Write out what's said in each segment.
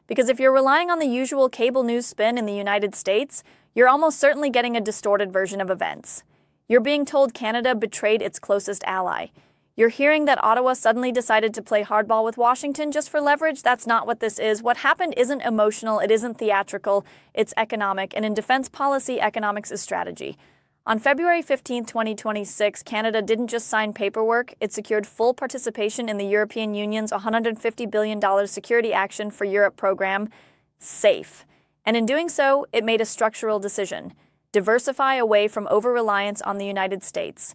Because if you're relying on the usual cable news spin in the United States, you're almost certainly getting a distorted version of events. You're being told Canada betrayed its closest ally. You're hearing that Ottawa suddenly decided to play hardball with Washington just for leverage. That's not what this is. What happened isn't emotional, it isn't theatrical, it's economic, and in defense policy, economics is strategy. On February 15, 2026, Canada didn't just sign paperwork, it secured full participation in the European Union's $150 billion Security Action for Europe program, SAFE. And in doing so, it made a structural decision: diversify away from over-reliance on the United States.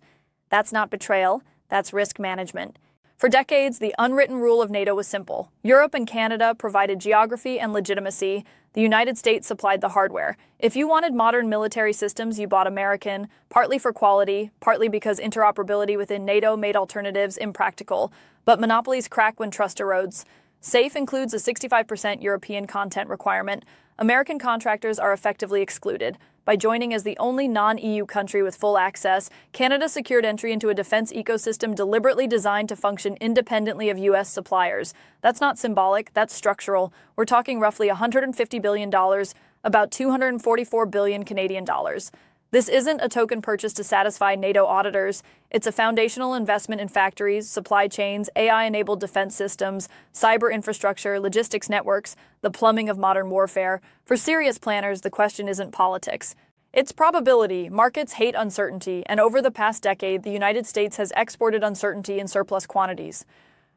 That's not betrayal, that's risk management. For decades, the unwritten rule of NATO was simple. Europe and Canada provided geography and legitimacy. The United States supplied the hardware. If you wanted modern military systems, you bought American, partly for quality, partly because interoperability within NATO made alternatives impractical. But monopolies crack when trust erodes. SAFE includes a 65% European content requirement. American contractors are effectively excluded. By joining as the only non-EU country with full access, Canada secured entry into a defense ecosystem deliberately designed to function independently of U.S. suppliers. That's not symbolic, that's structural. We're talking roughly $150 billion, about 244 billion Canadian dollars. This isn't a token purchase to satisfy NATO auditors. It's a foundational investment in factories, supply chains, AI-enabled defense systems, cyber infrastructure, logistics networks, the plumbing of modern warfare. For serious planners, the question isn't politics. It's probability. Markets hate uncertainty, and over the past decade, the United States has exported uncertainty in surplus quantities.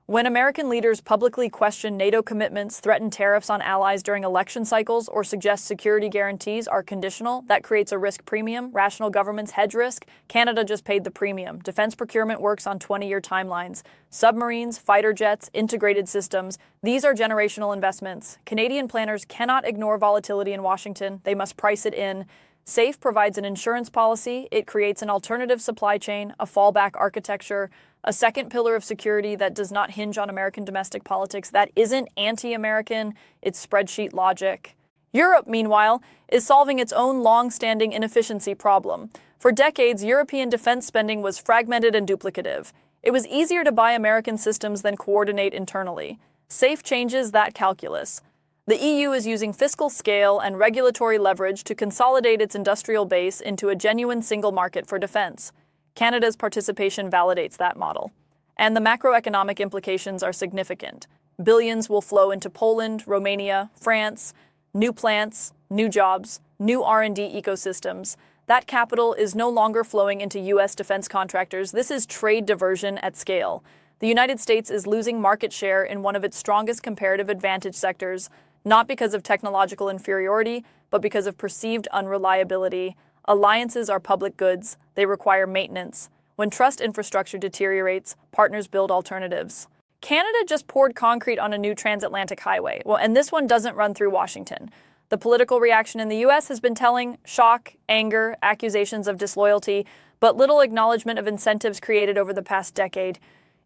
When American leaders publicly question NATO commitments, threaten tariffs on allies during election cycles, or suggest security guarantees are conditional, that creates a risk premium. Rational governments hedge risk. Canada just paid the premium. Defense procurement works on 20-year timelines. Submarines, fighter jets, integrated systems. These are generational investments. Canadian planners cannot ignore volatility in Washington. They must price it in. SAFE provides an insurance policy. It creates an alternative supply chain, a fallback architecture, a second pillar of security that does not hinge on American domestic politics. That isn't anti-American, it's spreadsheet logic. Europe, meanwhile, is solving its own long-standing inefficiency problem. For decades, European defense spending was fragmented and duplicative. It was easier to buy American systems than coordinate internally. SAFE changes that calculus. The EU is using fiscal scale and regulatory leverage to consolidate its industrial base into a genuine single market for defense. Canada's participation validates that model. And the macroeconomic implications are significant. Billions will flow into Poland, Romania, France, new plants, new jobs, new R&D ecosystems. That capital is no longer flowing into U.S. defense contractors. This is trade diversion at scale. The United States is losing market share in one of its strongest comparative advantage sectors, not because of technological inferiority, but because of perceived unreliability. Alliances are public goods. They require maintenance. When trust infrastructure deteriorates, partners build alternatives. Canada just poured concrete on a new transatlantic highway. And this one doesn't run through Washington. The political reaction in the U.S. has been telling: shock, anger, accusations of disloyalty, but little acknowledgement of incentives created over the past decade.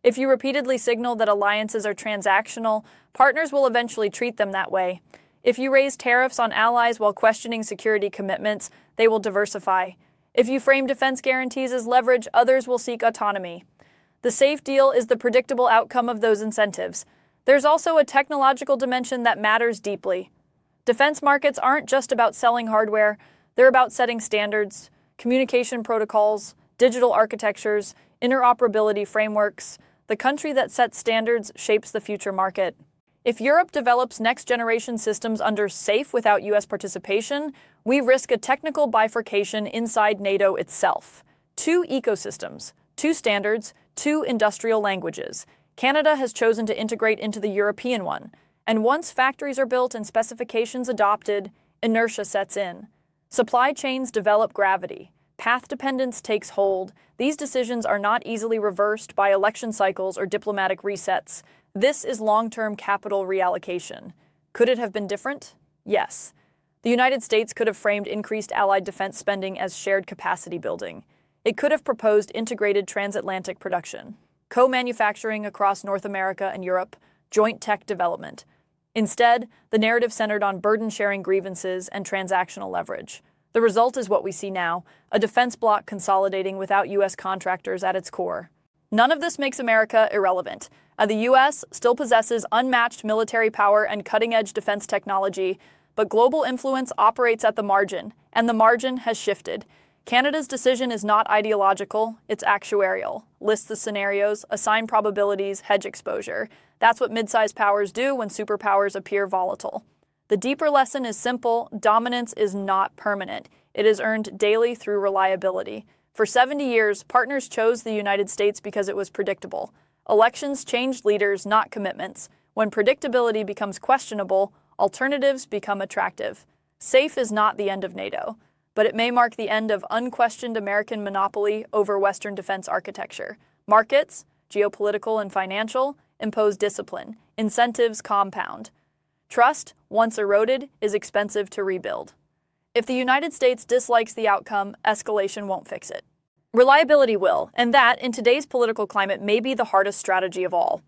If you repeatedly signal that alliances are transactional, partners will eventually treat them that way. If you raise tariffs on allies while questioning security commitments, they will diversify. If you frame defense guarantees as leverage, others will seek autonomy. The SAFE deal is the predictable outcome of those incentives. There's also a technological dimension that matters deeply. Defense markets aren't just about selling hardware, they're about setting standards, communication protocols, digital architectures, interoperability frameworks. The country that sets standards shapes the future market. If Europe develops next-generation systems under SAFE without U.S. participation, we risk a technical bifurcation inside NATO itself. Two ecosystems, two standards, two industrial languages. Canada has chosen to integrate into the European one. And once factories are built and specifications adopted, inertia sets in. Supply chains develop gravity. Path dependence takes hold. These decisions are not easily reversed by election cycles or diplomatic resets. This is long-term capital reallocation. Could it have been different? Yes. The United States could have framed increased allied defense spending as shared capacity building. It could have proposed integrated transatlantic production, co-manufacturing across North America and Europe, joint tech development. Instead, the narrative centered on burden-sharing grievances and transactional leverage. The result is what we see now, a defense bloc consolidating without U.S. contractors at its core. None of this makes America irrelevant. The U.S. still possesses unmatched military power and cutting-edge defense technology, but global influence operates at the margin, and the margin has shifted. Canada's decision is not ideological, it's actuarial. List the scenarios, assign probabilities, hedge exposure. That's what mid-sized powers do when superpowers appear volatile. The deeper lesson is simple: dominance is not permanent. It is earned daily through reliability. For 70 years, partners chose the United States because it was predictable. Elections changed leaders, not commitments. When predictability becomes questionable, alternatives become attractive. Safe is not the end of NATO, but it may mark the end of unquestioned American monopoly over Western defense architecture. Markets, geopolitical and financial, impose discipline. Incentives compound. Trust, once eroded, is expensive to rebuild. If the United States dislikes the outcome, escalation won't fix it. Reliability will, and that, in today's political climate, may be the hardest strategy of all.